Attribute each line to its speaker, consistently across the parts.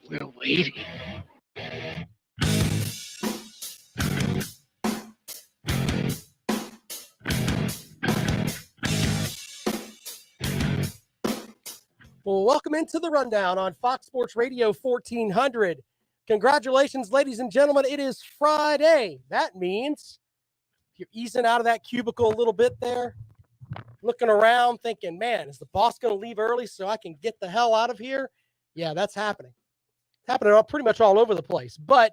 Speaker 1: We're waiting.
Speaker 2: Well, welcome into the Rundown on Fox Sports Radio 1400. Congratulations, ladies and gentlemen. It is Friday. That means if you're easing out of that cubicle a little bit there, looking around thinking, man, is the boss going to leave early so I can get the hell out of here? Yeah, that's happening. It's happening pretty much all over the place. But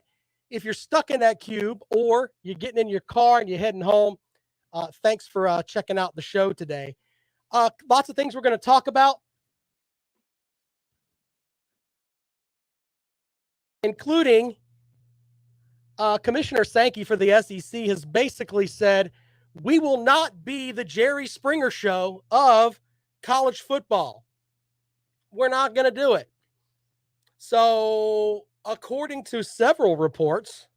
Speaker 2: if you're stuck in that cube or you're getting in your car and you're heading home, thanks for checking out the show today. Lots of things we're going to talk about, including Commissioner Sankey for the SEC has basically said, we will not be the Jerry Springer show of college football. We're not going to do it. So, according to several reports,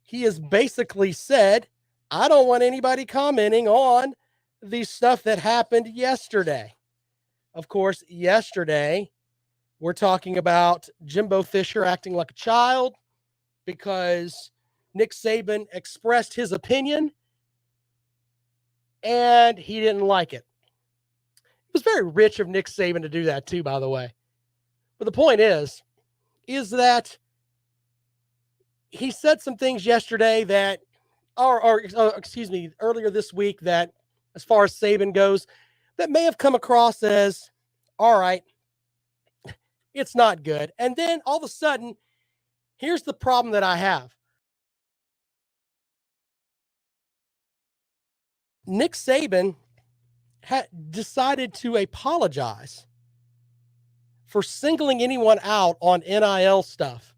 Speaker 2: he has basically said, I don't want anybody commenting on the stuff that happened yesterday. Of course, yesterday, we're talking about Jimbo Fisher acting like a child because Nick Saban expressed his opinion and he didn't like it. It was very rich of Nick Saban to do that too, by the way. But the point is that he said some things yesterday that, earlier this week that, as far as Saban goes, that may have come across as, all right, it's not good. And then all of a sudden, here's the problem that I have. Nick Saban had decided to apologize for singling anyone out on NIL stuff.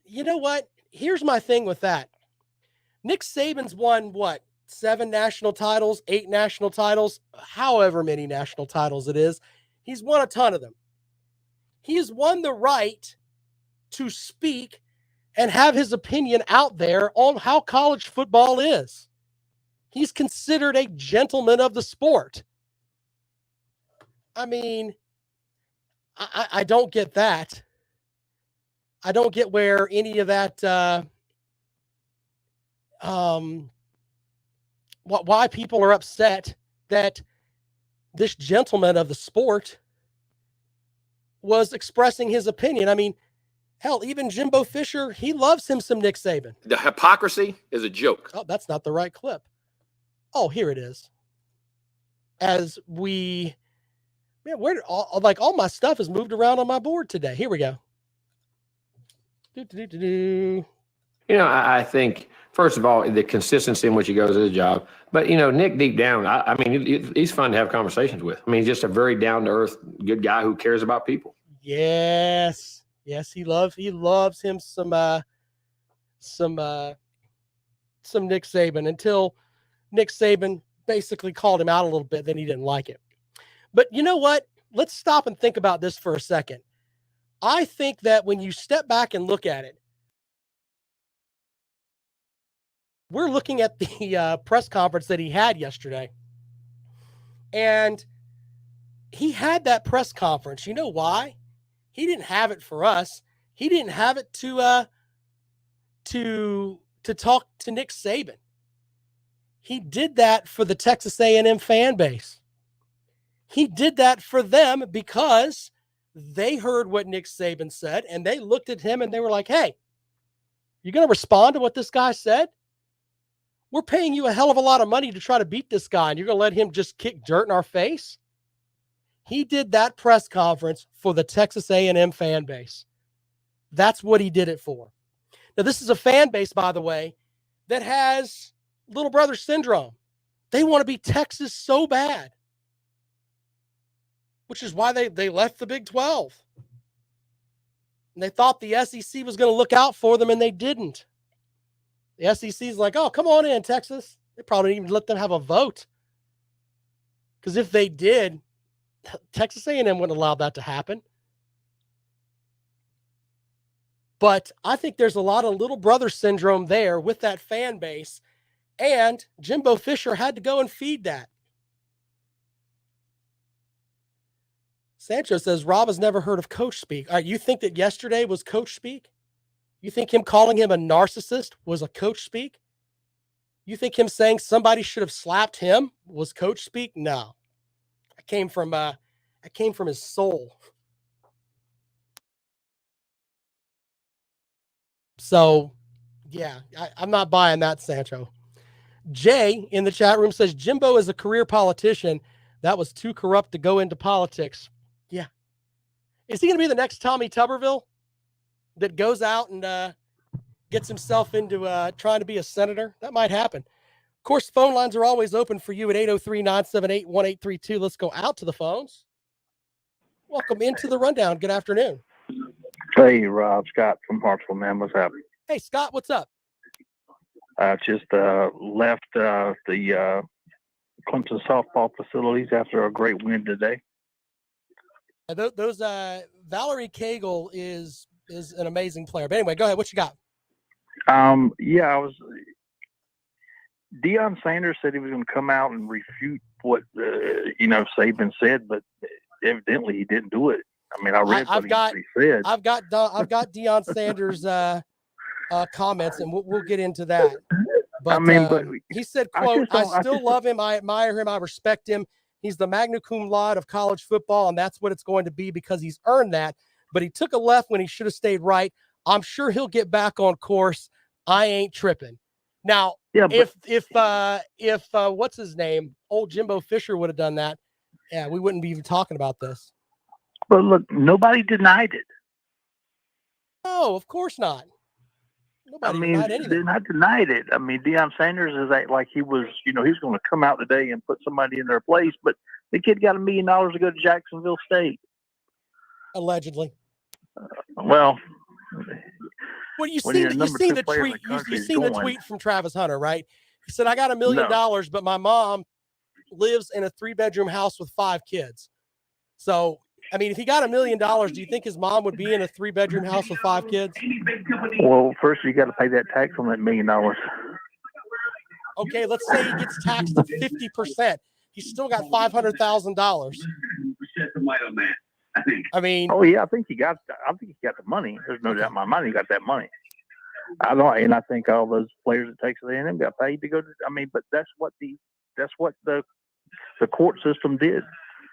Speaker 2: You know what? Here's my thing with that. Nick Saban's won, 7 national titles, 8 national titles, however many national titles it is. He's won a ton of them. He has won the right to speak and have his opinion out there on how college football is. He's considered a gentleman of the sport. I mean, I don't get that. I don't get where any of that, why people are upset that this gentleman of the sport was expressing his opinion. I mean, hell, even Jimbo Fisher, he loves him some Nick Saban.
Speaker 3: The hypocrisy is a joke.
Speaker 2: Oh, that's not the right clip. Oh, here it is. Where did all my stuff is moved around on my board today. Here we go.
Speaker 3: I think, first of all, the consistency in which he goes to his job. But, Nick, deep down, I mean, he's fun to have conversations with. I mean, he's just a very down-to-earth, good guy who cares about people.
Speaker 2: Yes. Yes, he loves him some Nick Saban until Nick Saban basically called him out a little bit. Then he didn't like it. But you know what? Let's stop and think about this for a second. I think that when you step back and look at it, we're looking at the press conference that he had yesterday. And he had that press conference. You know why? He didn't have it for us. He didn't have it to talk to Nick Saban. He did that for the Texas A&M fan base. He did that for them because they heard what Nick Saban said, and they looked at him and they were like, hey, you going to respond to what this guy said? We're paying you a hell of a lot of money to try to beat this guy, and you're going to let him just kick dirt in our face? He did that press conference for the Texas A&M fan base. That's what he did it for. Now, this is a fan base, by the way, that has little brother syndrome. They want to be Texas so bad, which is why they left the Big 12. And they thought the SEC was going to look out for them, and they didn't. The SEC's like, oh, come on in, Texas. They probably didn't even let them have a vote. Because if they did, Texas A&M wouldn't allow that to happen. But I think there's a lot of little brother syndrome there with that fan base. And Jimbo Fisher had to go and feed that. Sancho says Rob has never heard of coach speak. All right, you think that yesterday was coach speak? You think him calling him a narcissist was a coach speak? You think him saying somebody should have slapped him was coach speak? No. I came from his soul. So, yeah, I'm not buying that, Sancho. Jay in the chat room says Jimbo is a career politician that was too corrupt to go into politics. Yeah. Is he going to be the next Tommy Tuberville that goes out and gets himself into trying to be a senator? That might happen. Of course, phone lines are always open for you at 803-978-1832. Let's go out to the phones. Welcome into the rundown. Good afternoon.
Speaker 1: Hey, Rob, Scott from Hartsville, man. What's happening?
Speaker 2: Hey, Scott, what's up?
Speaker 1: Just left the Clemson softball facilities after a great win today.
Speaker 2: Those Valerie Cagle is an amazing player. But anyway, go ahead. What you got?
Speaker 1: Deion Sanders said he was going to come out and refute what Saban said, but evidently he didn't do it. I mean, I read what he said.
Speaker 2: I've got Deion Sanders comments, and we'll get into that. But he said, "quote I still love him. I admire him. I respect him. He's the magna cum laude of college football, and that's what it's going to be because he's earned that. But he took a left when he should have stayed right. I'm sure he'll get back on course. I ain't tripping." Now, if what's his name, old Jimbo Fisher would have done that, yeah, we wouldn't be even talking about this.
Speaker 1: But look, nobody denied it.
Speaker 2: No, of course not. Nobody denied anything.
Speaker 1: They're not denied it. I mean, Deion Sanders is like he was, he's going to come out today and put somebody in their place, but the kid got $1 million to go to Jacksonville State.
Speaker 2: Allegedly.
Speaker 1: Well,
Speaker 2: you seen the tweet. You seen the tweet from Travis Hunter, right? He said, "I got $1 million, but my mom lives in a 3-bedroom house with 5 kids." So, I mean, if he got $1 million, do you think his mom would be in a 3-bedroom house with 5 kids?
Speaker 1: Well, first you got to pay that tax on that $1 million.
Speaker 2: Okay, let's say he gets taxed at 50%. He's still got $500,000. I mean,
Speaker 1: oh yeah, I think he got the money. There's no doubt in my mind he got that money. I think all those players at Texas A&M got paid to go to. I mean, but that's what the court system did.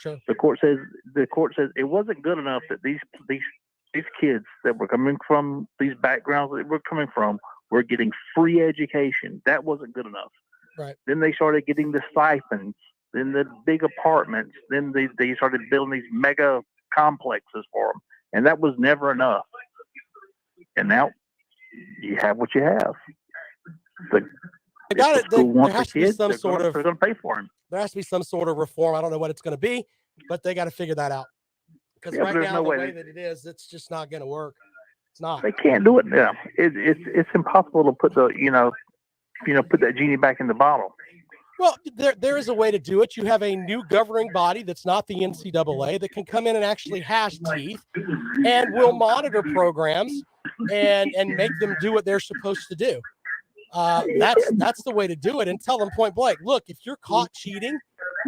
Speaker 2: Sure.
Speaker 1: The court says it wasn't good enough that these kids that were coming from these backgrounds that we're coming from were getting free education. That wasn't good enough.
Speaker 2: Right.
Speaker 1: Then they started getting the stipends, then the big apartments, then they started building these mega complexes for them, and that was never enough. And now you have what you have. There has to be some sort of. They're going to pay for him.
Speaker 2: There has to be some sort of reform. I don't know what it's going to be, but they got to figure that out. Because right now, the way that it is, it's just not going to work. It's not.
Speaker 1: They can't do it now. It's impossible to put put that genie back in the bottle.
Speaker 2: Well, there is a way to do it. You have a new governing body that's not the NCAA that can come in and actually hash teeth and will monitor programs and make them do what they're supposed to do. That's the way to do it, and tell them point blank, look, if you're caught cheating,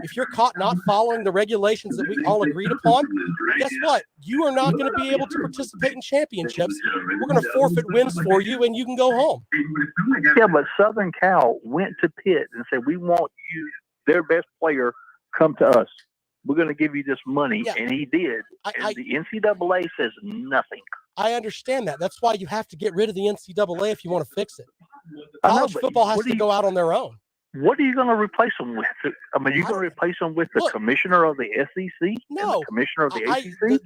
Speaker 2: if you're caught not following the regulations that we all agreed upon, guess what? You are not going to be able to participate in championships. We're going to forfeit wins for you, and you can go home.
Speaker 1: Yeah, but Southern Cal went to Pitt and said, we want you, their best player, come to us. We're going to give you this money, and he did. The NCAA says nothing.
Speaker 2: I understand that. That's why you have to get rid of the NCAA if you want to fix it. College football has to go out on their own.
Speaker 1: What are you going to replace them with? I mean, you're going to replace them with the commissioner of the SEC?
Speaker 2: No.
Speaker 1: The commissioner of the ACC?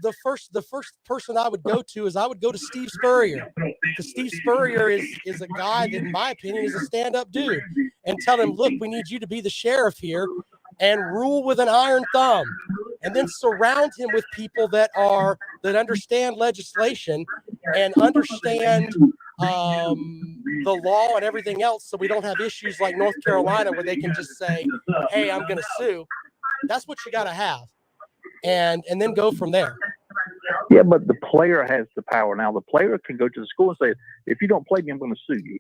Speaker 2: The first person I would go to Steve Spurrier. Because Steve Spurrier is a guy that, in my opinion, is a stand-up dude. And tell him, look, we need you to be the sheriff here and rule with an iron thumb. And then surround him with people that understand legislation and understand the law and everything else, so we don't have issues like North Carolina where they can just say, hey, I'm going to sue. That's what you got to have. And then go from there.
Speaker 1: Yeah, but the player has the power. Now, the player can go to the school and say, if you don't play me, I'm going to sue you.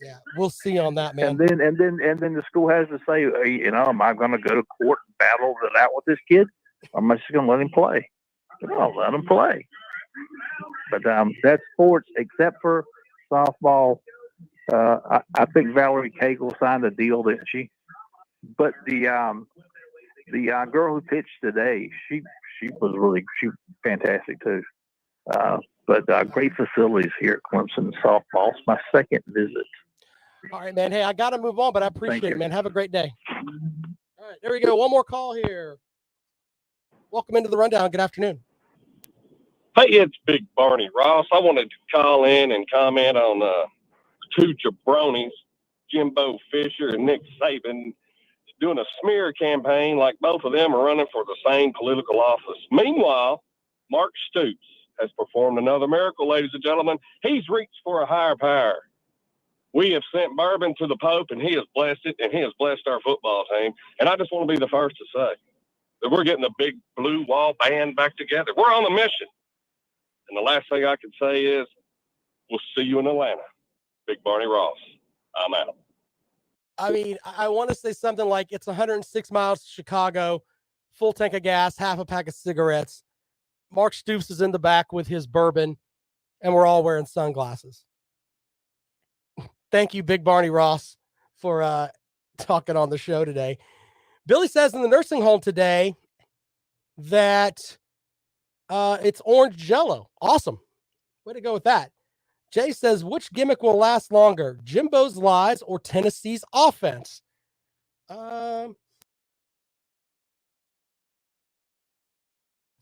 Speaker 2: Yeah, we'll see on that, man.
Speaker 1: And then the school has to say, hey, am I going to go to court and battle it out with this kid? I'm just going to let him play. I'll let him play. But that's sports, except for softball. I think Valerie Cagle signed a deal, didn't she? But the girl who pitched today, she was fantastic too. But great facilities here at Clemson softball. It's my second visit.
Speaker 2: All right, man. Hey, I got to move on, but I appreciate it, man. Have a great day. All right, there we go. One more call here. Welcome into the rundown. Good afternoon.
Speaker 4: Hey, it's Big Barney Ross. I wanted to call in and comment on two jabronis, Jimbo Fisher and Nick Saban, doing a smear campaign like both of them are running for the same political office. Meanwhile, Mark Stoops has performed another miracle, ladies and gentlemen. He's reached for a higher power. We have sent bourbon to the Pope, and he has blessed it, and he has blessed our football team. And I just want to be the first to say that we're getting the big blue wall band back together. We're on a mission. And the last thing I can say is, we'll see you in Atlanta. Big Barney Ross. I'm out.
Speaker 2: I mean, I want to say something like it's 106 miles to Chicago, full tank of gas, half a pack of cigarettes. Mark Stoops is in the back with his bourbon, and we're all wearing sunglasses. Thank you, Big Barney Ross, for talking on the show today. Billy says in the nursing home today that it's orange Jell-O. Awesome. Way to go with that. Jay says, which gimmick will last longer, Jimbo's lies or Tennessee's offense?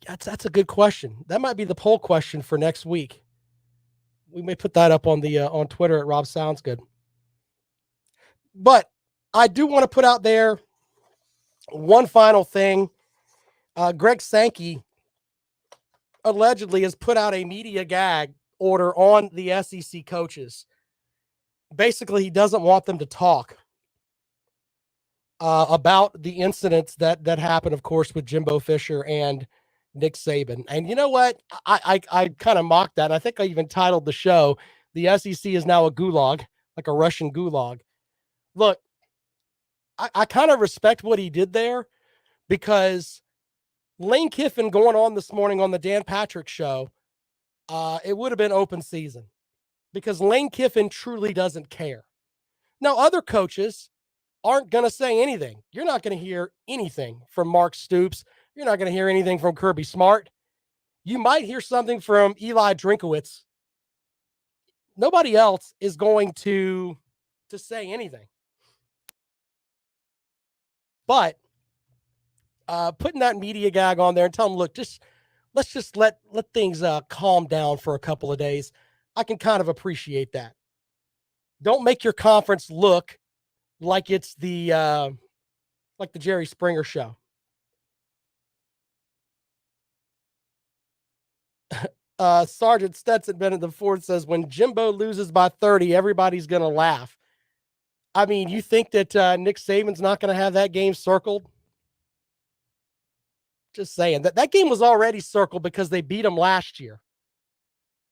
Speaker 2: That's a good question. That might be the poll question for next week. We may put that up on the on Twitter at Rob Sounds Good. But I do want to put out there one final thing. Greg Sankey allegedly has put out a media gag order on the SEC coaches. Basically, he doesn't want them to talk about the incidents that happened, of course, with Jimbo Fisher and Nick Saban. And you know what? I kind of mocked that. I think I even titled the show, "The SEC is now a gulag," like a Russian gulag. Look, I kind of respect what he did there, because Lane Kiffin going on this morning on the Dan Patrick Show, it would have been open season, because Lane Kiffin truly doesn't care. Now, other coaches aren't going to say anything. You're not going to hear anything from Mark Stoops. You're not going to hear anything from Kirby Smart. You might hear something from Eli Drinkowitz. Nobody else is going to say anything. But putting that media gag on there and telling them, look, let's just let things calm down for a couple of days. I can kind of appreciate that. Don't make your conference look like it's the Jerry Springer show. Sergeant Stetson Bennett IV says, when Jimbo loses by 30, everybody's going to laugh. I mean, you think that Nick Saban's not going to have that game circled? Just saying. That game was already circled because they beat him last year.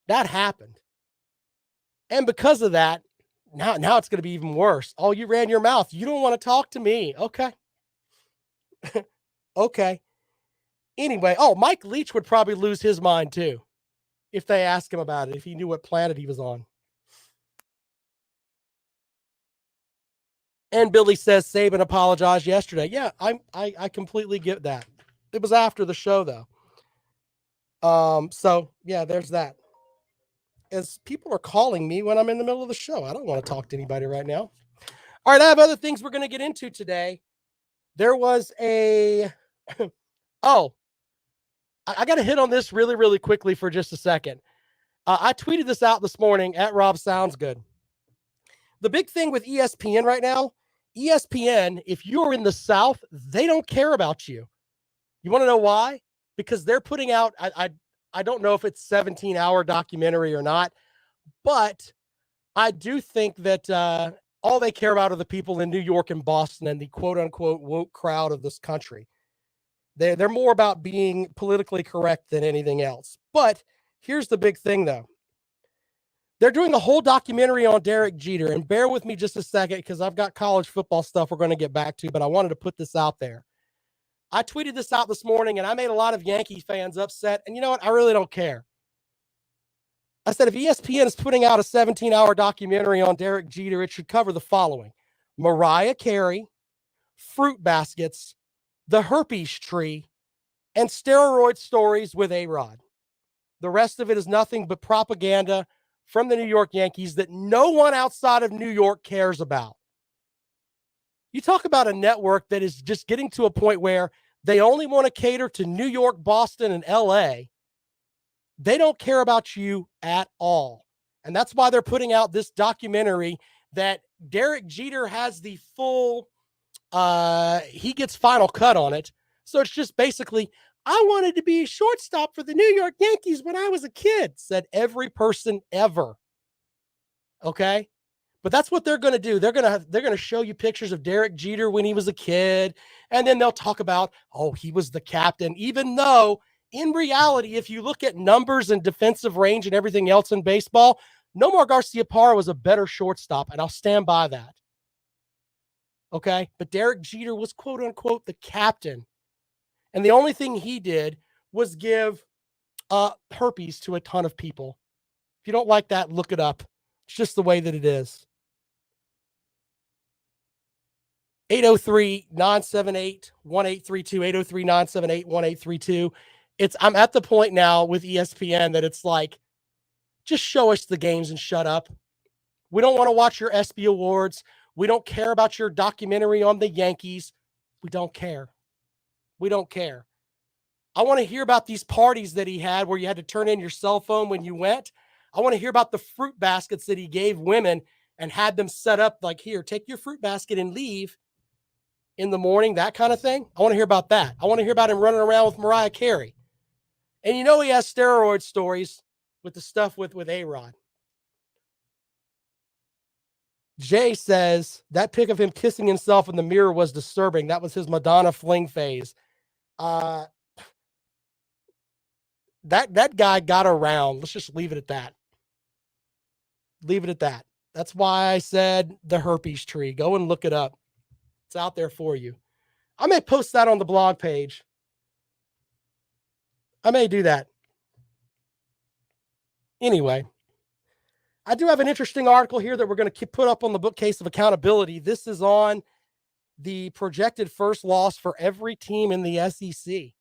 Speaker 2: That happened. And because of that, now it's going to be even worse. Oh, you ran your mouth. You don't want to talk to me. Okay. Okay. Anyway, Mike Leach would probably lose his mind too if they asked him about it, if he knew what planet he was on. And Billy says Saban apologized yesterday. Yeah, I completely get that. It was after the show though. So yeah, there's that. As people are calling me when I'm in the middle of the show. I don't want to talk to anybody right now. All right, I have other things we're going to get into today. There was I got to hit on this really, really quickly for just a second. I tweeted this out this morning at Rob Sounds Good. The big thing with ESPN right now, ESPN, if you're in the South, they don't care about you. You want to know why? Because they're putting out, I don't know if it's 17-hour documentary or not, but I do think that all they care about are the people in New York and Boston and the quote-unquote woke crowd of this country. They're more about being politically correct than anything else. But here's the big thing, though. They're doing a whole documentary on Derek Jeter, and bear with me just a second because I've got college football stuff we're going to get back to, but I wanted to put this out there. I tweeted this out this morning, and I made a lot of Yankee fans upset. And you know what? I really don't care. I said, if ESPN is putting out a 17-hour documentary on Derek Jeter, it should cover the following: Mariah Carey, fruit baskets, the herpes tree, and steroid stories with A-Rod. The rest of it is nothing but propaganda from the New York Yankees that no one outside of New York cares about. You talk about a network that is just getting to a point where they only want to cater to New York, Boston, and LA. They don't care about you at all. And that's why they're putting out this documentary that Derek Jeter has the full, he gets final cut on it. So it's just basically, I wanted to be a shortstop for the New York Yankees when I was a kid, said every person ever. Okay? But that's what they're going to do. They're going to show you pictures of Derek Jeter when he was a kid, and then they'll talk about, oh, he was the captain, even though in reality, if you look at numbers and defensive range and everything else in baseball, Nomar Garciaparra was a better shortstop, and I'll stand by that. Okay? But Derek Jeter was quote unquote the captain. And the only thing he did was give herpes to a ton of people. If you don't like that, look it up. It's just the way that it is. 803-978-1832, 803-978-1832. I'm at the point now with ESPN that it's like, just show us the games and shut up. We don't want to watch your ESPY awards. We don't care about your documentary on the Yankees. We don't care. We don't care. I want to hear about these parties that he had where you had to turn in your cell phone when you went. I want to hear about the fruit baskets that he gave women and had them set up like, here, take your fruit basket and leave in the morning, that kind of thing. I want to hear about that. I want to hear about him running around with Mariah Carey. And you know he has steroid stories with the stuff with A-Rod. Jay says that pic of him kissing himself in the mirror was disturbing. That was his Madonna fling phase. That guy got around. Let's just leave it at that. Leave it at that. That's why I said the herpes tree. Go and look it up. It's out there for you. I may post that on the blog page. I may do that. Anyway, I do have an interesting article here that we're going to put up on the bookcase of accountability. This is on the projected first loss for every team in the SEC.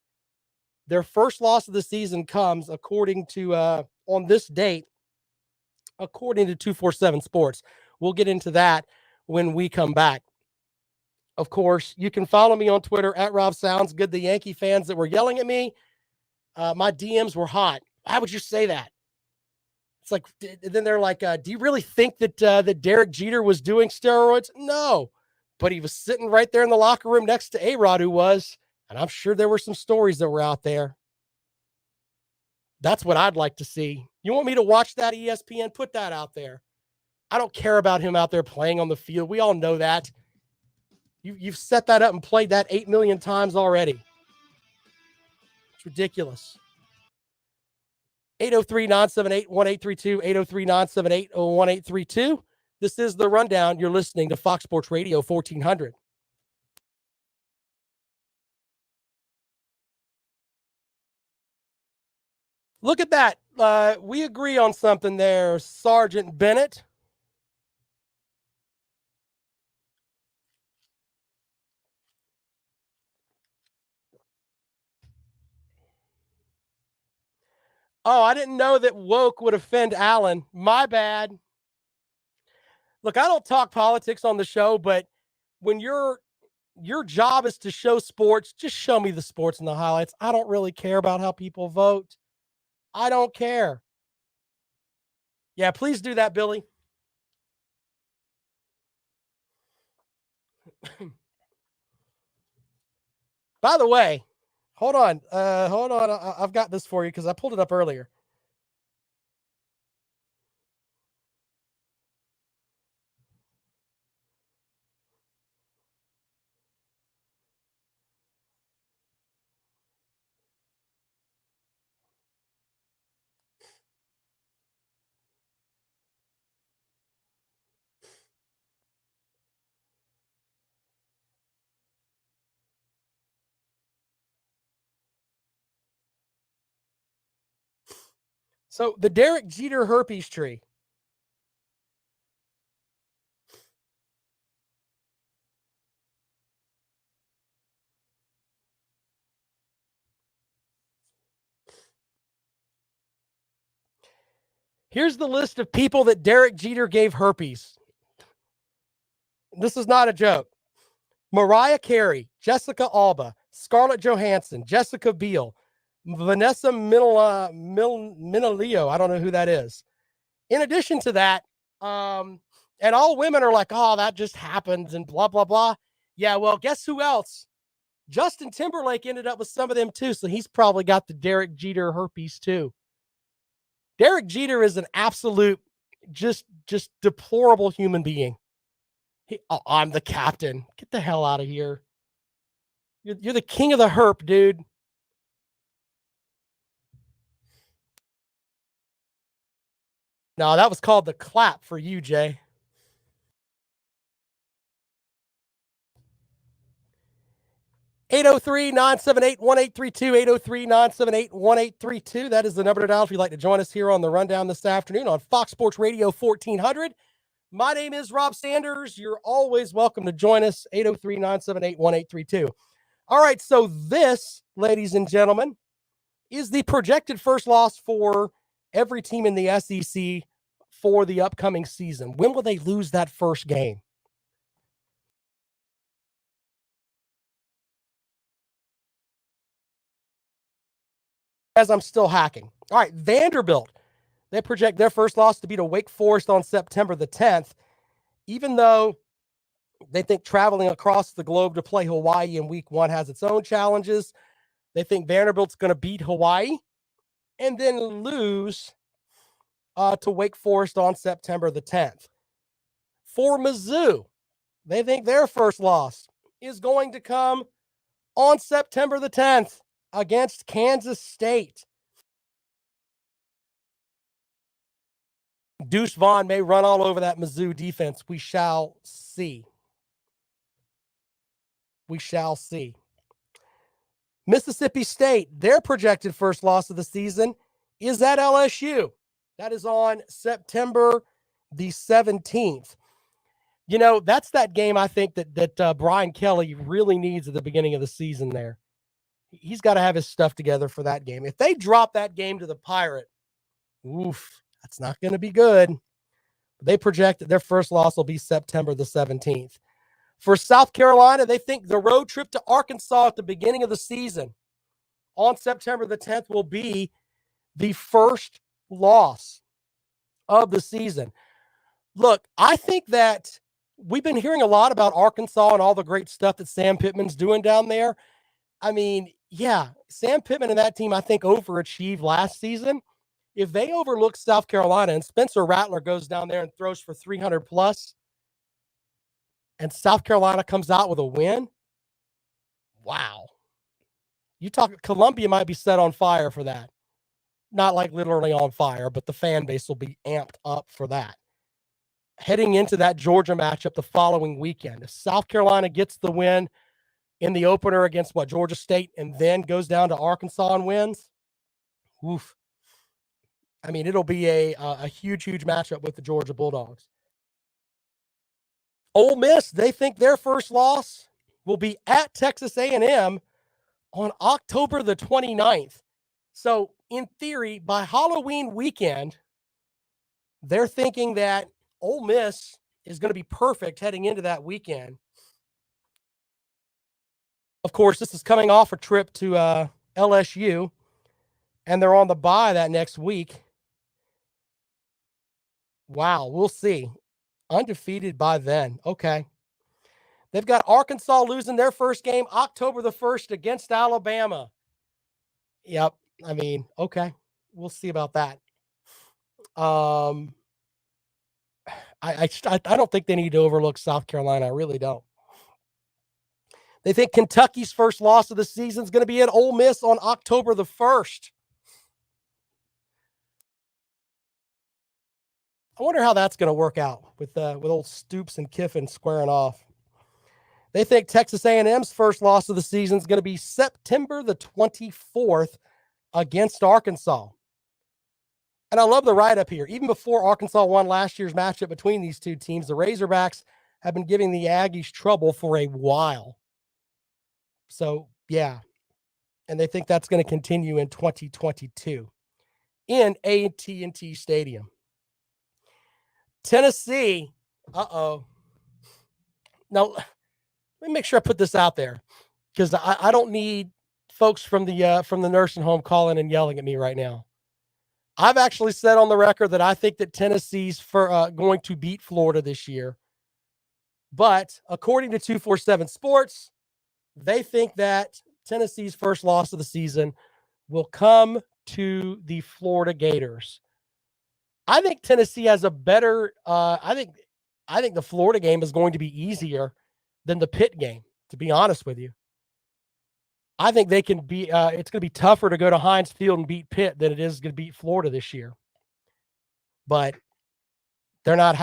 Speaker 2: Their first loss of the season comes according to on this date, according to 247 Sports. We'll get into that when we come back. Of course, you can follow me on Twitter at Rob Sounds Good. The Yankee fans that were yelling at me, my DMs were hot. Why would you say that? It's like, then they're like, do you really think that that Derek Jeter was doing steroids? No, but he was sitting right there in the locker room next to A-Rod, who was, and I'm sure there were some stories that were out there. That's what I'd like to see. You want me to watch that, ESPN? Put that out there. I don't care about him out there playing on the field. We all know that. You've set that up and played that 8 million times already. It's ridiculous. 803-978-1832, 803-978-1832. This is The Rundown. You're listening to Fox Sports Radio 1400. Look at that. We agree on something there, Sergeant Bennett. Oh, I didn't know that woke would offend Alan. My bad. Look, I don't talk politics on the show, but when your job is to show sports, just show me the sports and the highlights. I don't really care about how people vote. I don't care. Yeah, please do that, Billy. By the way, hold on. I've got this for you because I pulled it up earlier. So the Derek Jeter herpes tree. Here's the list of people that Derek Jeter gave herpes. This is not a joke. Mariah Carey, Jessica Alba, Scarlett Johansson, Jessica Biel, Vanessa Minolio. I don't know who that is. In addition to that, and all women are like, oh, that just happens and blah, blah, blah. Yeah, well, guess who else? Justin Timberlake ended up with some of them too, so he's probably got the Derek Jeter herpes too. Derek Jeter is an absolute, just deplorable human being. I'm the captain. Get the hell out of here. You're the king of the herp, dude. No, that was called the clap for you, Jay. Eight 803-978-1832, 803-978-1832. That is the number to dial if you'd like to join us here on the Rundown this afternoon on Fox Sports Radio 1400. My name is Rob Sanders. You're always welcome to join us, 803-978-1832. All right, so this, ladies and gentlemen, is the projected first loss for every team in the SEC for the upcoming season. When will they lose that first game? As I'm still hacking. All right, Vanderbilt. They project their first loss to be to Wake Forest on September the 10th, even though they think traveling across the globe to play Hawaii in week 1 has its own challenges. They think Vanderbilt's going to beat Hawaii and then lose to Wake Forest on September the 10th. For Mizzou, they think their first loss is going to come on September the 10th against Kansas State. Deuce Vaughn may run all over that Mizzou defense. We shall see. We shall see. Mississippi State, their projected first loss of the season is at LSU. That is on September the 17th. You know, that's that game I think that Brian Kelly really needs at the beginning of the season there. He's got to have his stuff together for that game. If they drop that game to the Pirate, oof, that's not going to be good. They project that their first loss will be September the 17th. For South Carolina, they think the road trip to Arkansas at the beginning of the season on September the 10th will be the first loss of the season. Look, I think that we've been hearing a lot about Arkansas and all the great stuff that Sam Pittman's doing down there. I mean, yeah, Sam Pittman and that team, I think, overachieved last season. If they overlook South Carolina and Spencer Rattler goes down there and throws for 300 plus, and South Carolina comes out with a win, wow. You talk, Columbia might be set on fire for that. Not like literally on fire, but the fan base will be amped up for that. Heading into that Georgia matchup the following weekend, if South Carolina gets the win in the opener against Georgia State and then goes down to Arkansas and wins, oof. I mean, it'll be a huge, huge matchup with the Georgia Bulldogs. Ole Miss, they think their first loss will be at Texas A&M on October the 29th. So, in theory, by Halloween weekend, they're thinking that Ole Miss is going to be perfect heading into that weekend. Of course, this is coming off a trip to LSU, and they're on the bye that next week. Wow, we'll see. Undefeated by then. Okay. They've got Arkansas losing their first game October the 1st against Alabama. Yep. I mean, okay. We'll see about that. I don't think they need to overlook South Carolina. I really don't. They think Kentucky's first loss of the season is going to be at Ole Miss on October the 1st. I wonder how that's going to work out with old Stoops and Kiffin squaring off. They think Texas A&M's first loss of the season is going to be September the 24th against Arkansas. And I love the write-up here. Even before Arkansas won last year's matchup between these two teams, the Razorbacks have been giving the Aggies trouble for a while. So, yeah. And they think that's going to continue in 2022 in AT&T Stadium. Tennessee, now, let me make sure I put this out there because I don't need folks from the nursing home calling and yelling at me right now. I've actually said on the record that I think that Tennessee's going to beat Florida this year. But according to 247 Sports, they think that Tennessee's first loss of the season will come to the Florida Gators. I think Tennessee has a better I think the Florida game is going to be easier than the Pitt game, to be honest with you. I think they can be it's going to be tougher to go to Heinz Field and beat Pitt than it is going to beat Florida this year. But they're not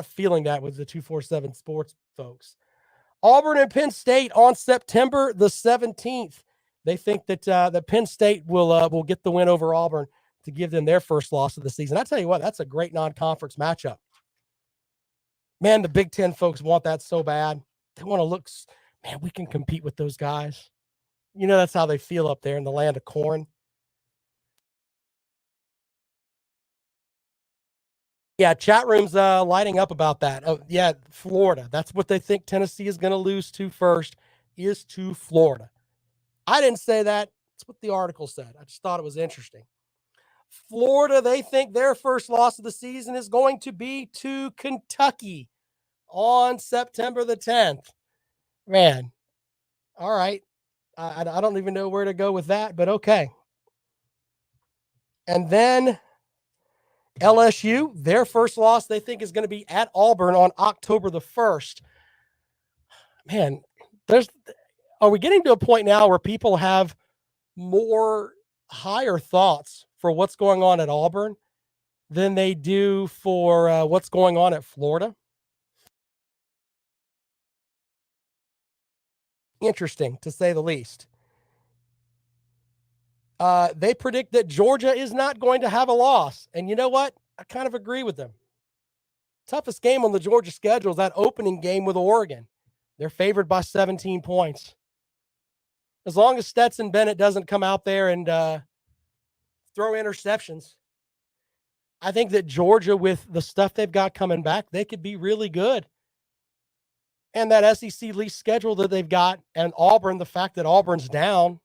Speaker 2: feeling that with the 247 Sports folks. Auburn and Penn State on September the 17th. They think that the Penn State will get the win over Auburn to give them their first loss of the season. I tell you what, that's a great non-conference matchup. Man, the Big Ten folks want that so bad. They want to look, man, we can compete with those guys. You know, that's how they feel up there in the land of corn. Yeah, chat room's lighting up about that. Oh, yeah, Florida. That's what they think Tennessee is going to lose to first, is to Florida. I didn't say that. That's what the article said. I just thought it was interesting. Florida, they think their first loss of the season is going to be to Kentucky on September the 10th. Man, all right. I don't even know where to go with that, but okay. And then LSU, their first loss they think is going to be at Auburn on October the 1st. Man, are we getting to a point now where people have more higher thoughts for what's going on at Auburn than they do for what's going on at Florida? Interesting, to say the least. They predict that Georgia is not going to have a loss. And you know what? I kind of agree with them. Toughest game on the Georgia schedule is that opening game with Oregon. They're favored by 17 points. As long as Stetson Bennett doesn't come out there and throw interceptions, I think that Georgia, with the stuff they've got coming back, they could be really good. And that SEC least schedule that they've got, and Auburn, the fact that Auburn's down.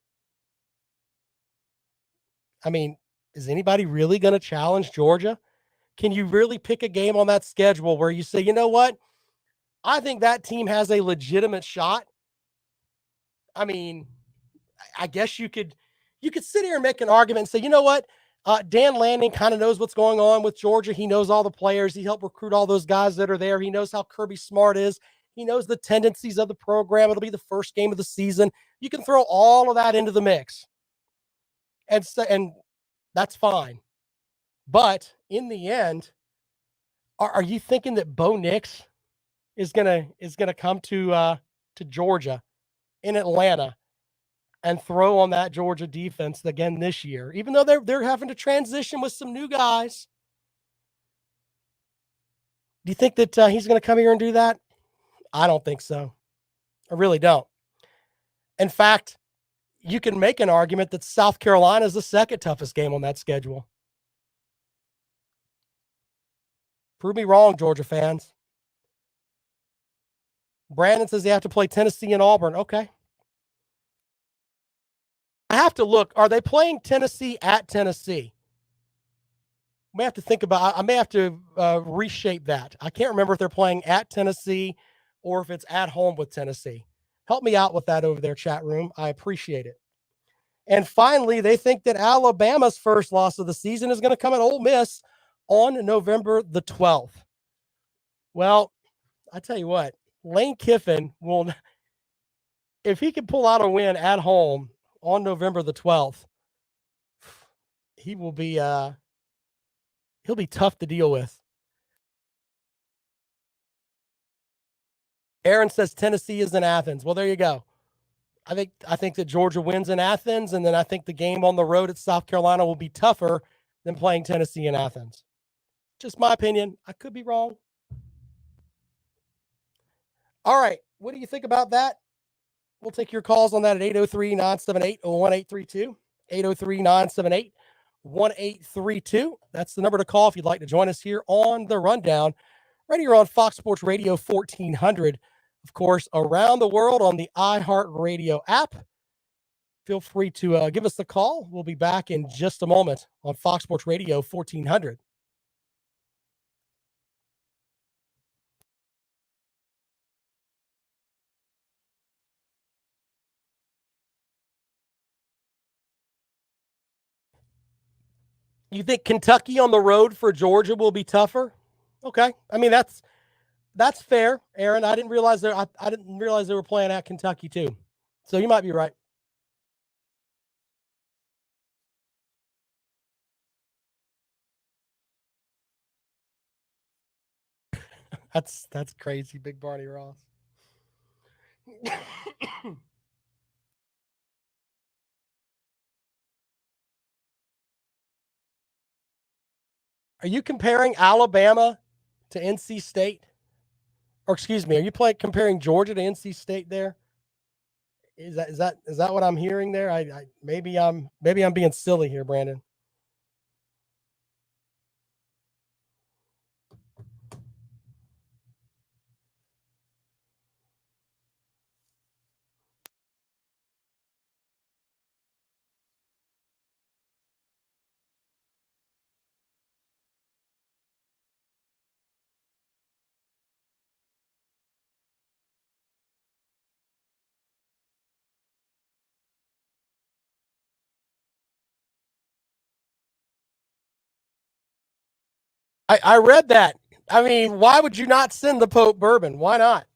Speaker 2: I mean, is anybody really going to challenge Georgia? Can you really pick a game on that schedule where you say, you know what? I think that team has a legitimate shot. I mean, I guess you could sit here and make an argument and say, you know what? Dan Lanning kind of knows what's going on with Georgia. He knows all the players. He helped recruit all those guys that are there. He knows how Kirby Smart is. He knows the tendencies of the program. It'll be the first game of the season. You can throw all of that into the mix. And that's fine. But in the end, are you thinking that Bo Nix is gonna come to Georgia in Atlanta and throw on that Georgia defense again this year, even though they're having to transition with some new guys? Do you think that he's going to come here and do that? I don't think so. I really don't. In fact, you can make an argument that South Carolina is the second toughest game on that schedule. Prove me wrong, Georgia fans. Brandon says they have to play Tennessee and Auburn. Okay. I have to look. Are they playing Tennessee at Tennessee? I may have to think about. I may have to reshape that. I can't remember if they're playing at Tennessee or if it's at home with Tennessee. Help me out with that over there, chat room. I appreciate it. And finally, they think that Alabama's first loss of the season is going to come at Ole Miss on November the 12th. Well, I tell you what, Lane Kiffin will, if he can pull out a win at home on November the 12th, he will be he'll be tough to deal with. Aaron says Tennessee is in Athens. Well, there you go. I think that Georgia wins in Athens, and then I think the game on the road at South Carolina will be tougher than playing Tennessee in Athens. Just my opinion. I could be wrong. All right. What do you think about that? We'll take your calls on that at 803-978-1832. 803-978-1832. That's the number to call if you'd like to join us here on The Rundown, right here on Fox Sports Radio 1400. Of course, around the world on the iHeartRadio app. Feel free to give us a call. We'll be back in just a moment on Fox Sports Radio 1400. You think Kentucky on the road for Georgia will be tougher? Okay. I mean, that's fair, Aaron. I didn't realize I didn't realize they were playing at Kentucky too. So you might be right. That's crazy, Big Barney Ross. Are you comparing Alabama to NC State? Or excuse me, are you comparing Georgia to NC State there? Is that what I'm hearing there? Maybe I'm being silly here, Brandon. I read that. I mean, why would you not send the Pope bourbon? Why not?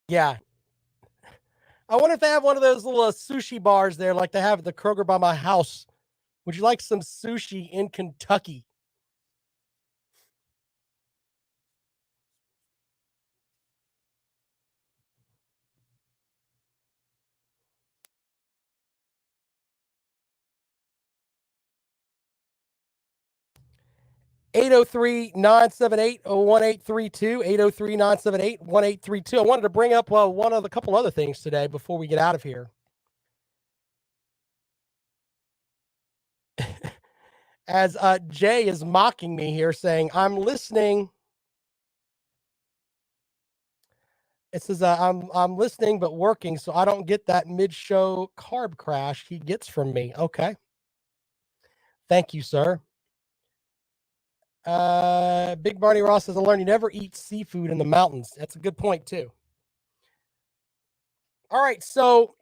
Speaker 2: Yeah. I wonder if they have one of those little sushi bars there like they have at the Kroger by my house. Would you like some sushi in Kentucky? Eight zero three 978-1832. 803-978-1832. I wanted to bring up a couple other things today before we get out of here. As Jay is mocking me here, saying, I'm listening. It says, I'm listening but working, so I don't get that mid-show carb crash he gets from me. Okay. Thank you, sir. Big Barney Ross says, I learned you never eat seafood in the mountains. That's a good point, too. All right, so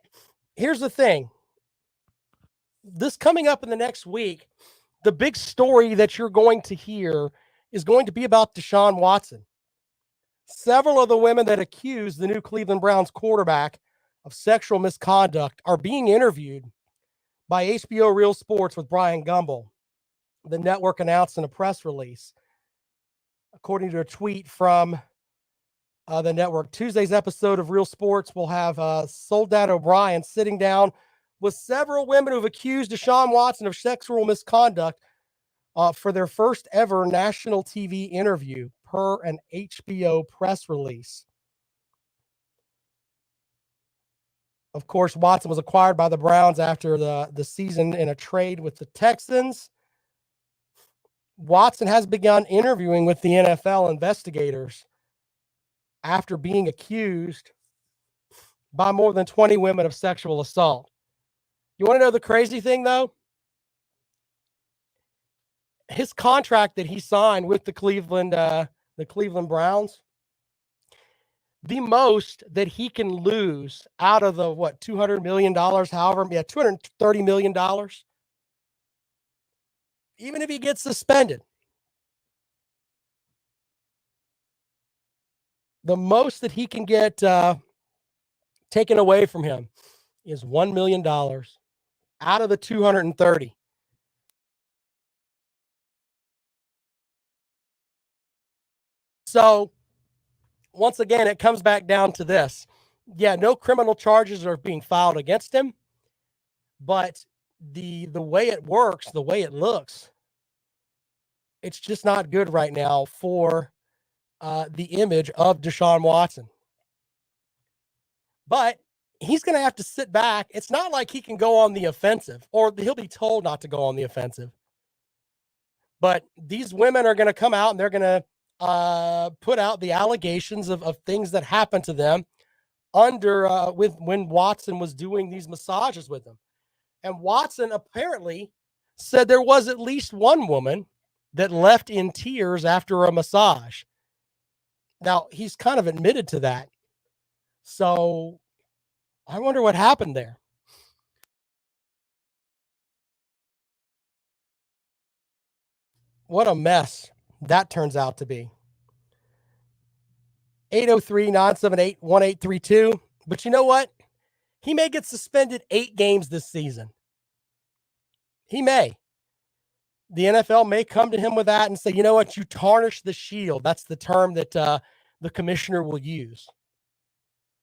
Speaker 2: here's the thing. This coming up in the next week, the big story that you're going to hear is going to be about Deshaun Watson. Several of the women that accused the new Cleveland Browns quarterback of sexual misconduct are being interviewed by HBO Real Sports with Brian Gumbel. The network announced in a press release, according to a tweet from the network. Tuesday's episode of Real Sports will have Soledad O'Brien sitting down with several women who've accused Deshaun Watson of sexual misconduct for their first ever national TV interview, per an HBO press release. Of course, Watson was acquired by the Browns after the season in a trade with the Texans. Watson has begun interviewing with the NFL investigators after being accused by more than 20 women of sexual assault. You want to know the crazy thing, though? His contract that he signed with the Cleveland Browns, the most that he can lose out of the $200 million, $230 million, even if he gets suspended, the most that he can get taken away from him is $1 million out of the 230. So once again, it comes back down to this. Yeah, no criminal charges are being filed against him, but the way it works, the way it looks, it's just not good right now for the image of Deshaun Watson. But he's going to have to sit back. It's not like he can go on the offensive, or he'll be told not to go on the offensive. But these women are going to come out and they're going to put out the allegations of things that happened to them when Watson was doing these massages with them. And Watson apparently said there was at least one woman that left in tears after a massage. Now, he's kind of admitted to that. So I wonder what happened there. What a mess that turns out to be. 803-978-1832. But you know what? He may get suspended 8 games this season. He may. The NFL may come to him with that and say, you know what? You tarnish the shield. That's the term that the commissioner will use.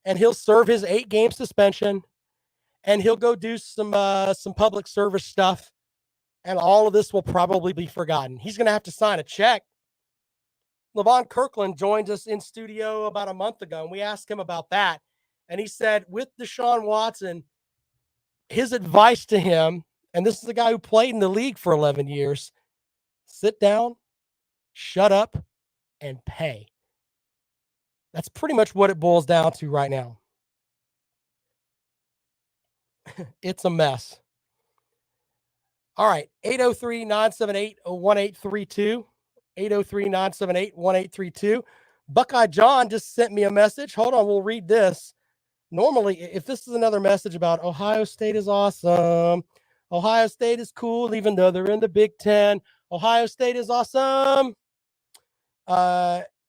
Speaker 2: And he'll serve his 8-game suspension, and he'll go do some public service stuff, and all of this will probably be forgotten. He's going to have to sign a check. Levon Kirkland joined us in studio about a month ago, and we asked him about that. And he said, with Deshaun Watson, his advice to him, and this is a guy who played in the league for 11 years, sit down, shut up, and pay. That's pretty much what it boils down to right now. It's a mess. All right, 803-978-1832. 803-978-1832. Buckeye John just sent me a message. Hold on, we'll read this. Normally, if this is another message about Ohio State is awesome, Ohio State is cool, even though they're in the Big Ten, Ohio State is awesome.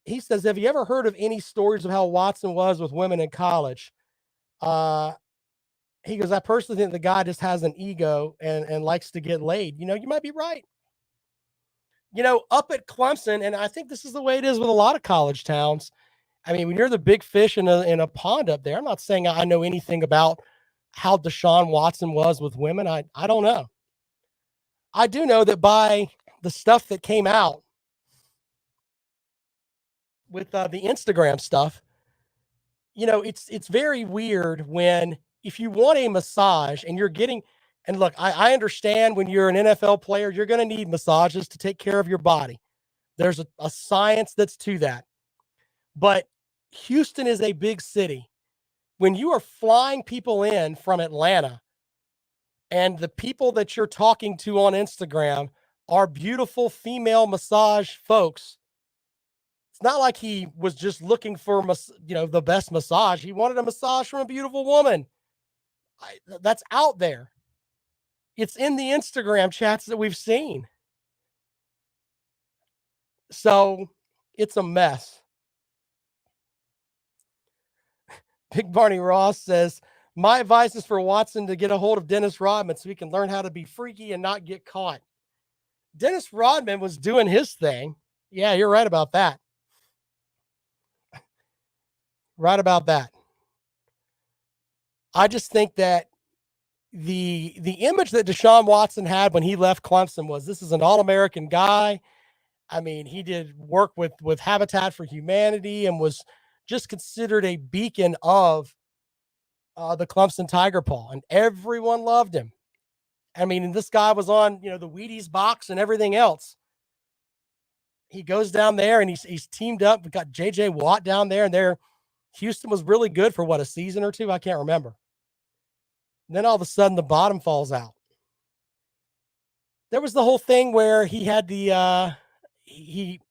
Speaker 2: He says, have you ever heard of any stories of how Watson was with women in college? He goes, I personally think the guy just has an ego and likes to get laid. You know, you might be right. You know, up at Clemson, and I think this is the way it is with a lot of college towns. I mean, when you're the big fish in a pond up there, I'm not saying I know anything about how Deshaun Watson was with women. I don't know. I do know that by the stuff that came out with the Instagram stuff, you know, it's very weird when, if you want a massage and you're getting, and look, I understand when you're an NFL player, you're going to need massages to take care of your body. There's a science that's to that. But Houston is a big city. When you are flying people in from Atlanta and the people that you're talking to on Instagram are beautiful female massage folks, it's not like he was just looking for, the best massage. He wanted a massage from a beautiful woman. That's out there. It's in the Instagram chats that we've seen. So it's a mess. Big Barney Ross says, my advice is for Watson to get a hold of Dennis Rodman so he can learn how to be freaky and not get caught. Dennis Rodman was doing his thing. Yeah, you're right about that. Right about that. I just think that the image that Deshaun Watson had when he left Clemson was, this is an all-American guy. I mean, he did work with Habitat for Humanity and was just considered a beacon of the Clemson Tiger Paw, and everyone loved him. I mean, and this guy was on, the Wheaties box and everything else. He goes down there and he's teamed up. We've got JJ Watt down there, and they're Houston was really good for what, a season or two? I can't remember. And then all of a sudden the bottom falls out. There was the whole thing where he had there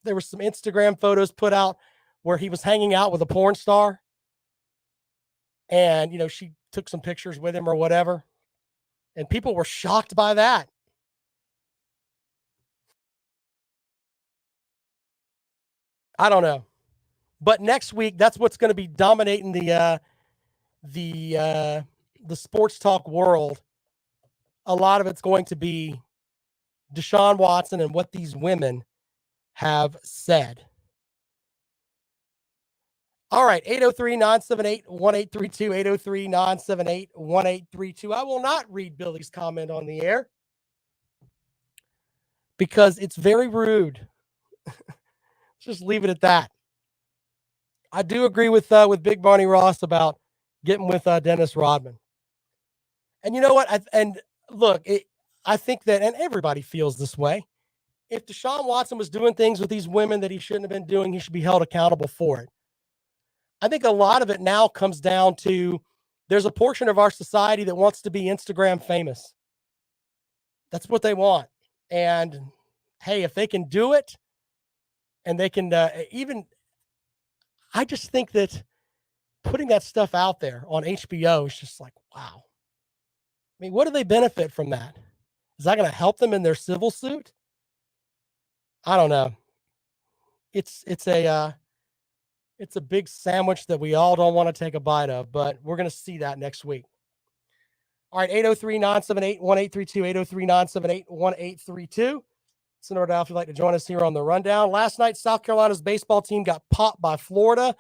Speaker 2: was some Instagram photos put out where he was hanging out with a porn star. And, she took some pictures with him or whatever. And people were shocked by that. I don't know. But next week, that's what's going to be dominating the sports talk world. A lot of it's going to be Deshaun Watson and what these women have said. All right, 803-978-1832, 803-978-1832. I will not read Billy's comment on the air because it's very rude. Just leave it at that. I do agree with Big Barney Ross about getting with Dennis Rodman. And you know what? I think that, and everybody feels this way, if Deshaun Watson was doing things with these women that he shouldn't have been doing, he should be held accountable for it. I think a lot of it now comes down to there's a portion of our society that wants to be Instagram famous. That's what they want. And hey, if they can do it and they can I just think that putting that stuff out there on HBO is just like, wow. I mean, what do they benefit from that? Is that going to help them in their civil suit? I don't know. It's a big sandwich that we all don't want to take a bite of, but we're going to see that next week. All right, 803-978-1832, 803-978-1832. So no doubt if you'd like to join us here on the rundown. Last night, South Carolina's baseball team got popped by Florida,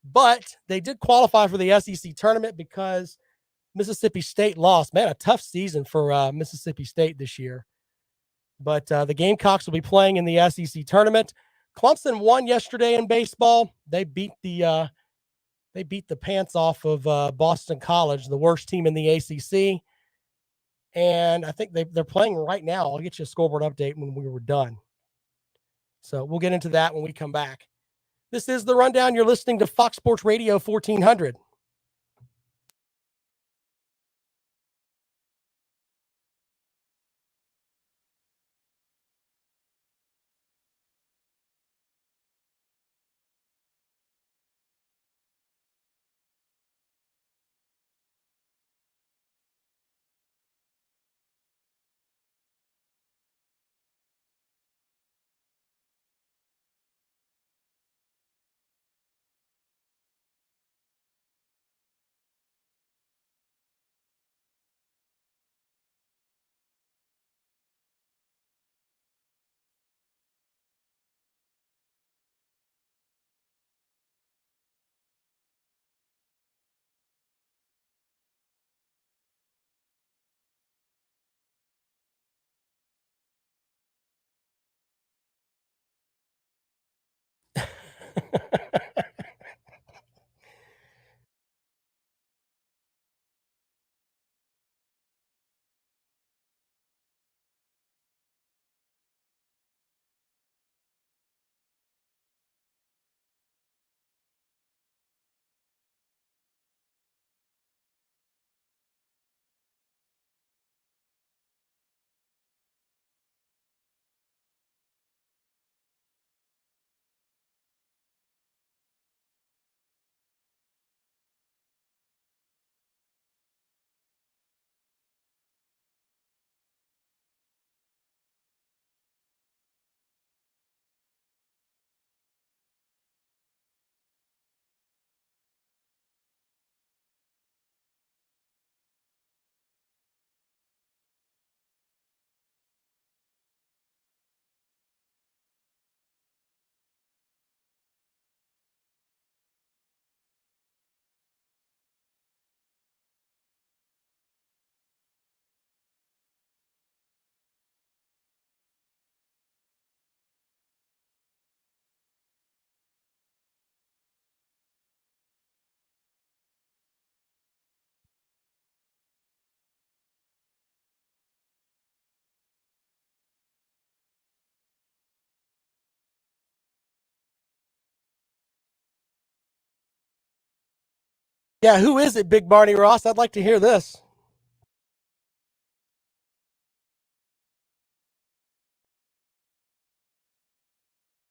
Speaker 2: but they did qualify for the SEC tournament because Mississippi State lost. Man, a tough season for Mississippi State this year. But the Gamecocks will be playing in the SEC tournament. Clemson won yesterday in baseball. They beat the pants off of Boston College, the worst team in the ACC. And I think they're playing right now. I'll get you a scoreboard update when we were done. So we'll get into that when we come back. This is The Rundown. You're listening to Fox Sports Radio 1400. Yeah, who is it, Big Barney Ross? I'd like to hear this.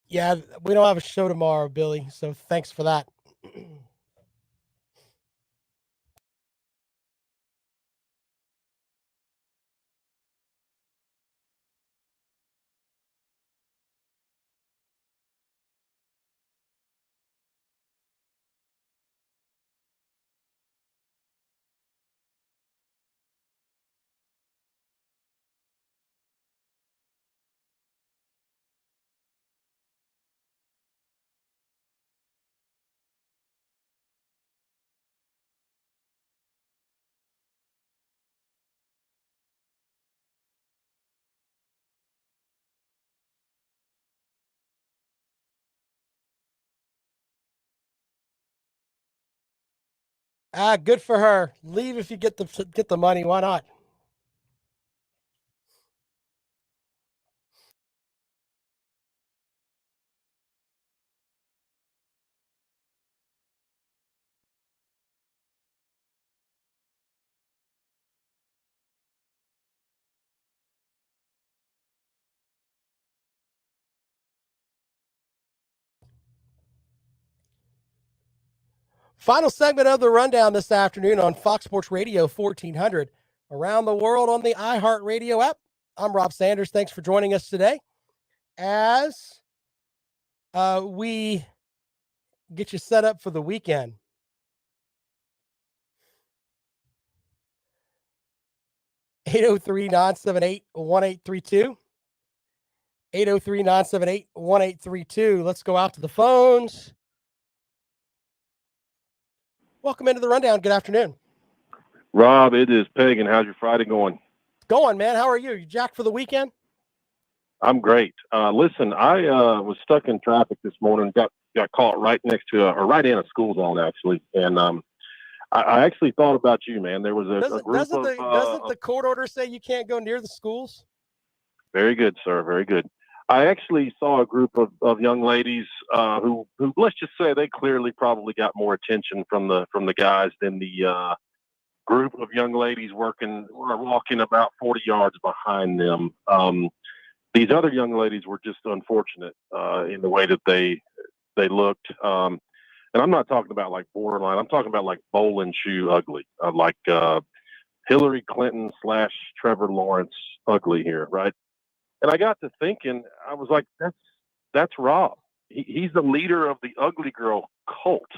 Speaker 2: Yeah, we don't have a show tomorrow, Billy, so thanks for that. Good for her. Leave if you get the money. Why not? Final segment of the rundown this afternoon on Fox Sports Radio 1400, around the world on the iHeartRadio app. I'm Rob Sanders. Thanks for joining us today as we get you set up for the weekend. 803-978-1832. 803-978-1832. Let's go out to the phones. Welcome into the rundown. Good afternoon.
Speaker 4: Rob, it is Pagan. How's your Friday going?
Speaker 2: Going, man. How are you? You jacked for the weekend?
Speaker 4: I'm great. Listen, I was stuck in traffic this morning. Got caught right next to or right in a school zone actually, and I actually thought about you, man. There was a group
Speaker 2: doesn't the court order say you can't go near the schools?
Speaker 4: Very good, sir. Very good. I actually saw a group of young ladies who let's just say they clearly probably got more attention from the guys than the group of young ladies walking about 40 yards behind them. These other young ladies were just unfortunate in the way that they looked. And I'm not talking about like borderline. I'm talking about like bowling shoe ugly, like Hillary Clinton / Trevor Lawrence ugly here, right? And I got to thinking, I was like, that's Rob. He's the leader of the ugly girl cult.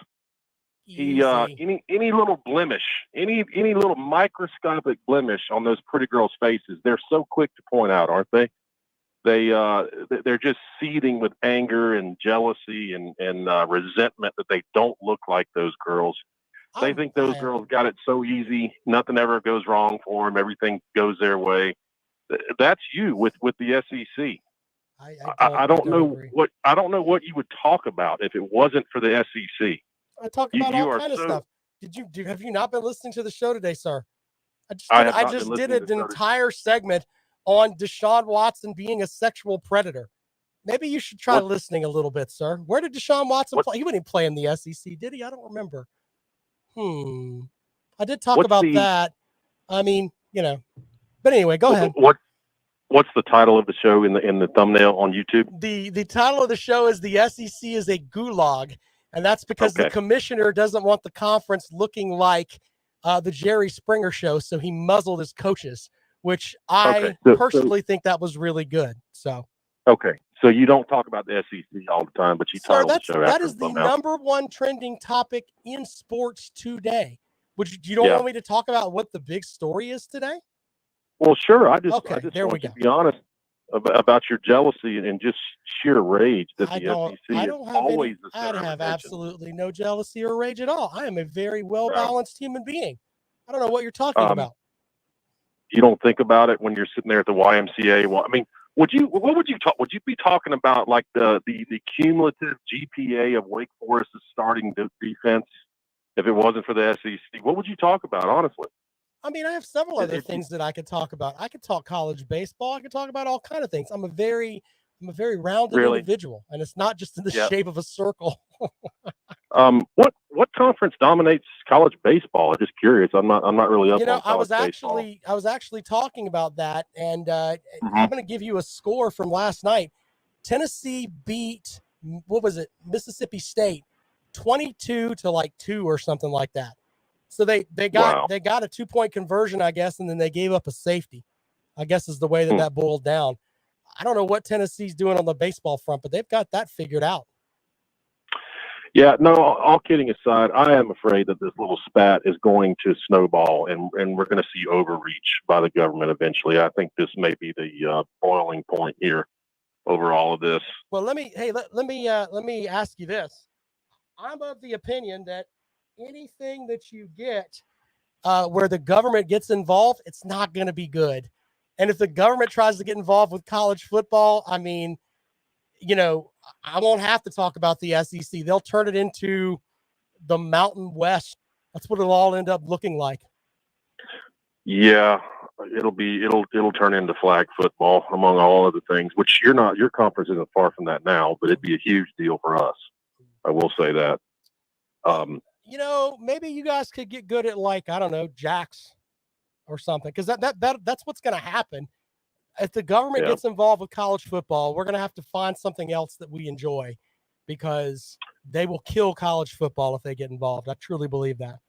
Speaker 4: He any little blemish, any little microscopic blemish on those pretty girls' faces, they're so quick to point out, aren't they? They're just seething with anger and jealousy and resentment that they don't look like those girls. They think those girls got it so easy. Nothing ever goes wrong for them. Everything goes their way. That's you with the SEC. I don't know what you would talk about if it wasn't for the SEC.
Speaker 2: I talk about all kind of stuff. Have you not been listening to the show today, sir? I just did an entire segment on Deshaun Watson being a sexual predator. Maybe you should try listening a little bit, sir. Where did Deshaun Watson play? He wouldn't play in the SEC, did he? I don't remember. I did talk about that. I mean, but anyway, go ahead.
Speaker 4: What's the title of the show in the thumbnail on YouTube?
Speaker 2: The title of the show is "The SEC is a Gulag," and that's because the commissioner doesn't want the conference looking like the Jerry Springer show, so he muzzled his coaches, which I personally think that was really good. So
Speaker 4: so you don't talk about the SEC all the time, but you title the show.
Speaker 2: That is the number one trending topic in sports today. Do you don't want me to talk about what the big story is today?
Speaker 4: Well, sure. I just want to be honest about your jealousy and just sheer rage that the SEC is always the center of attention.
Speaker 2: I have absolutely no jealousy or rage at all. I am a very well-balanced human being. I don't know what you're talking about.
Speaker 4: You don't think about it when you're sitting there at the YMCA. Well, I mean, would you be talking about like the cumulative GPA of Wake Forest's starting defense if it wasn't for the SEC? What would you talk about, honestly?
Speaker 2: I mean, I have several other things that I could talk about. I could talk college baseball. I could talk about all kinds of things. I'm a very rounded individual, and it's not just in the shape of a circle.
Speaker 5: What conference dominates college baseball? I'm just curious. I'm not really up on college baseball.
Speaker 2: I was actually talking about that, and
Speaker 5: Mhm.
Speaker 2: I'm going to give you a score from last night. Tennessee beat, what was it, Mississippi State, 22-2 or something like that. So they got a 2-point conversion, I guess, and then they gave up a safety, I guess is the way that boiled down. I don't know what Tennessee's doing on the baseball front, but they've got that figured out.
Speaker 5: Yeah, no, all kidding aside, I am afraid that this little spat is going to snowball, and we're going to see overreach by the government eventually. I think this may be the boiling point here over all of this.
Speaker 2: Well, let me ask you this. I'm of the opinion that anything that you get where the government gets involved, it's not going to be good. And if the government tries to get involved with college football, I mean, I won't have to talk about the SEC. They'll turn it into the Mountain West. That's what it'll all end up looking like.
Speaker 5: Yeah, it'll turn into flag football among all other things, which your conference isn't far from that now, but it'd be a huge deal for us. I will say that.
Speaker 2: Maybe you guys could get good at, like, I don't know, jacks or something, because that's what's going to happen. If the government gets involved with college football, we're going to have to find something else that we enjoy, because they will kill college football if they get involved. I truly believe that.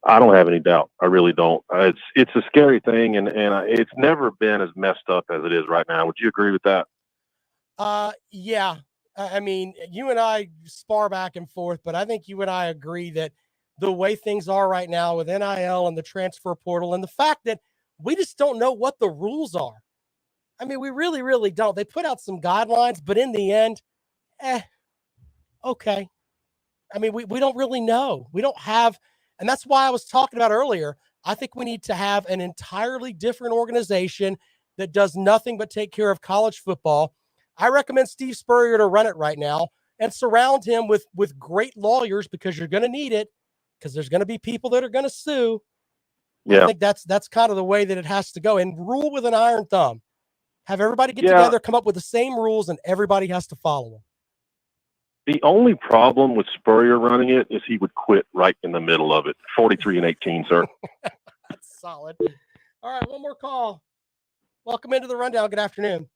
Speaker 5: I don't have any doubt. I really don't. It's a scary thing, and it's never been as messed up as it is right now. Would you agree with that?
Speaker 2: Yeah. I mean, you and I spar back and forth, but I think you and I agree that the way things are right now with NIL and the transfer portal, and the fact that we just don't know what the rules are. I mean, we really, really don't. They put out some guidelines, but in the end, okay. I mean, we don't really know. We don't have, and that's why I was talking about earlier. I think we need to have an entirely different organization that does nothing but take care of college football. I recommend Steve Spurrier to run it right now and surround him with great lawyers, because you're going to need it, because there's going to be people that are going to sue.
Speaker 5: Yeah.
Speaker 2: I think that's kind of the way that it has to go, and rule with an iron thumb. Have everybody get together, come up with the same rules, and everybody has to follow them.
Speaker 5: The only problem with Spurrier running it is he would quit right in the middle of it. 43-18, sir.
Speaker 2: That's solid. All right, one more call. Welcome into the rundown. Good afternoon.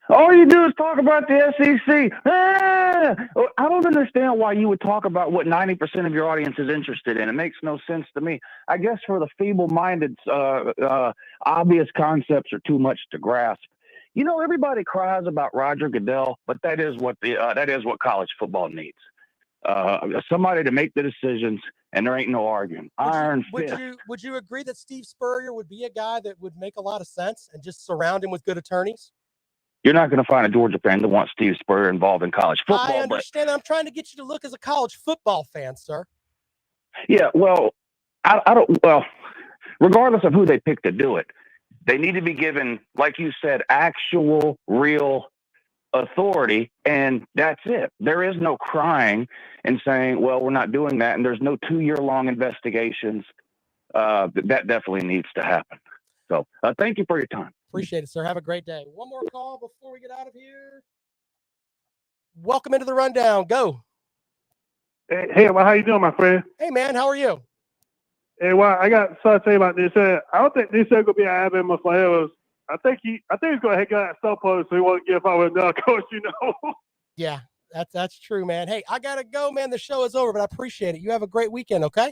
Speaker 6: All you do is talk about the SEC. I don't understand why you would talk about what 90% of your audience is interested in. It makes no sense to me. I guess for the feeble-minded, obvious concepts are too much to grasp. Everybody cries about Roger Goodell, but that is what college football needs. Somebody to make the decisions, and there ain't no arguing.
Speaker 2: Would you agree that Steve Spurrier would be a guy that would make a lot of sense, and just surround him with good attorneys?
Speaker 6: You're not going to find a Georgia fan that wants Steve Spurrier involved in college football.
Speaker 2: I understand. I'm trying to get you to look as a college football fan, sir.
Speaker 6: Yeah, well, I don't. Well, regardless of who they pick to do it, they need to be given, like you said, actual, real authority, and that's it. There is no crying and saying, "Well, we're not doing that," and there's no 2-year-long investigations. That definitely needs to happen. So, thank you for your time.
Speaker 2: Appreciate it, sir. Have a great day. One more call before we get out of here. Welcome into the rundown. Go.
Speaker 7: Hey, well, how you doing, my friend?
Speaker 2: Hey, man, how are you?
Speaker 7: Hey, well, I got something to say about this. I don't think this is going to be Alabama forever. I think he's going to get at some point, so he won't give up with another coach,
Speaker 2: Yeah, that's true, man. Hey, I got to go, man. The show is over, but I appreciate it. You have a great weekend, okay?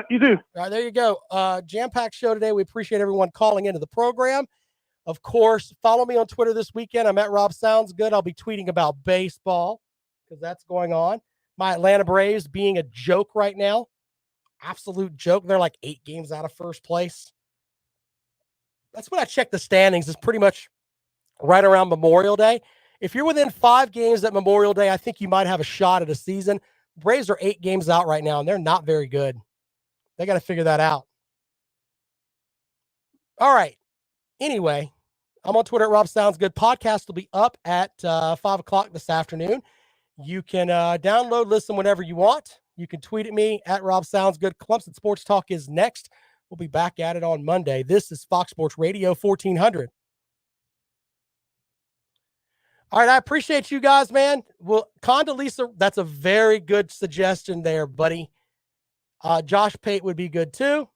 Speaker 7: You do.
Speaker 2: All right, there you go. Jam-packed show today. We appreciate everyone calling into the program. Of course, follow me on Twitter this weekend. I'm at Rob Sounds Good. I'll be tweeting about baseball, because that's going on. My Atlanta Braves being a joke right now. Absolute joke. They're like 8 games out of first place. That's when I check the standings. It's pretty much right around Memorial Day. If you're within 5 games at Memorial Day, I think you might have a shot at a season. Braves are 8 games out right now, and they're not very good. They got to figure that out. All right. Anyway, I'm on Twitter at Rob Sounds Good. Podcast will be up at 5 o'clock this afternoon. You can download, listen whenever you want. You can tweet at me at Rob Sounds Good. Clemson Sports Talk is next. We'll be back at it on Monday. This is Fox Sports Radio 1400. All right, I appreciate you guys, man. Well, Condoleezza, that's a very good suggestion there, buddy. Josh Pate would be good too.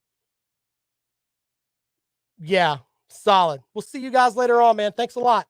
Speaker 2: Yeah, solid. We'll see you guys later on, man. Thanks a lot.